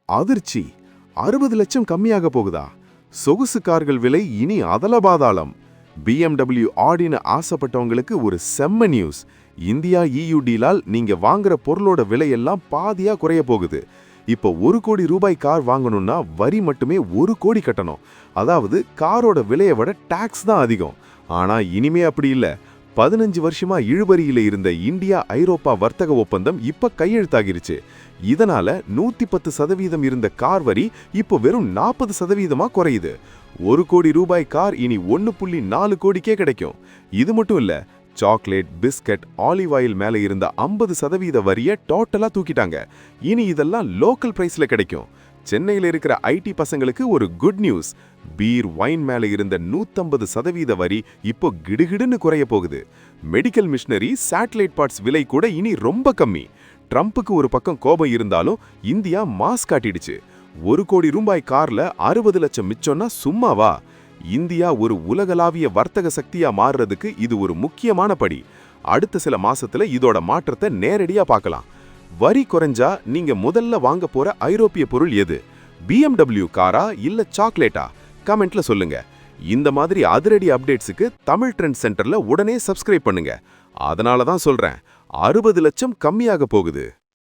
அதிர்ச்சி 60 லட்சம் கம்மியாக போகுதா? சொகுசு கார்கள் விலை இனி அதலபாதாளம். BMW ஆடின்னு ஆசைப்பட்டவங்களுக்கு ஒரு செம்ம நியூஸ். இந்தியா EU டீலால் நீங்க வாங்குற பொருளோட விலையெல்லாம் பாதியா குறைய போகுது. இப்போ 1 கோடி ரூபாய் கார் வாங்கணும்னா வரி மட்டுமே 1 கோடி கட்டணும். அதாவது காரோட விலையை விட டாக்ஸ் தான் அதிகம். ஆனா இனிமே அப்படி இல்ல. 15 வருஷமா இழுபறியில இருந்த இந்தியா ஐரோப்பா வர்த்தக ஒப்பந்தம் இப்ப கையெழுத்தாகிருச்சு. இதனால 110% இருந்த கார் வரி இப்போ வெறும் 40%-ஆ குறையுது. 1 கோடி ரூபாய் கார் இனி 1.4 கோடிக்கே கிடைக்கும். இது மட்டும் இல்ல, சாக்லேட், பிஸ்கட், ஆலிவ் ஆயில் மேல இருந்த 50% வரியை டோட்டலா தூக்கிட்டாங்க. இனி இதெல்லாம் லோக்கல் பிரைஸ்ல கிடைக்கும். சென்னையில இருக்கிற ஐடி பசங்களுக்கு ஒரு குட் நியூஸ். பீர், வைன் மேல இருந்த 150% வரி இப்போ கிடுகிடுன்னு குறைய போகுது. மெடிக்கல் மிஷினரி, சேட்டலைட் பார்ட்ஸ் விலை கூட இனி ரொம்ப கம்மி. ட்ரம்ப்புக்கு ஒரு பக்கம் கோபம் இருந்தாலும் இந்தியா மாஸ் காட்டிடுச்சு. 1 கோடி ரூபாய் கார்ல 60 லட்சம் மிச்சம்னா சும்மாவா? இந்தியா ஒரு உலகளாவிய வர்த்தக சக்தியா மாறுறதுக்கு இது ஒரு முக்கியமான படி. அடுத்த சில மாசத்துல இதோட மாற்றத்தை நேரடியா பார்க்கலாம். வரி குறைஞ்சா நீங்க முதல்ல வாங்க போற ஐரோப்பிய பொருள் எது? BMW காரா இல்ல சாக்லேட்டா? கமெண்ட்ல சொல்லுங்க. இந்த மாதிரி அதிரடி அப்டேட்ஸுக்கு தமிழ் ட்ரெண்ட் சென்டர்ல உடனே சப்ஸ்கிரைப் பண்ணுங்க. அதனால தான் சொல்றேன், 60 லட்சம் கம்மியாக போகுது.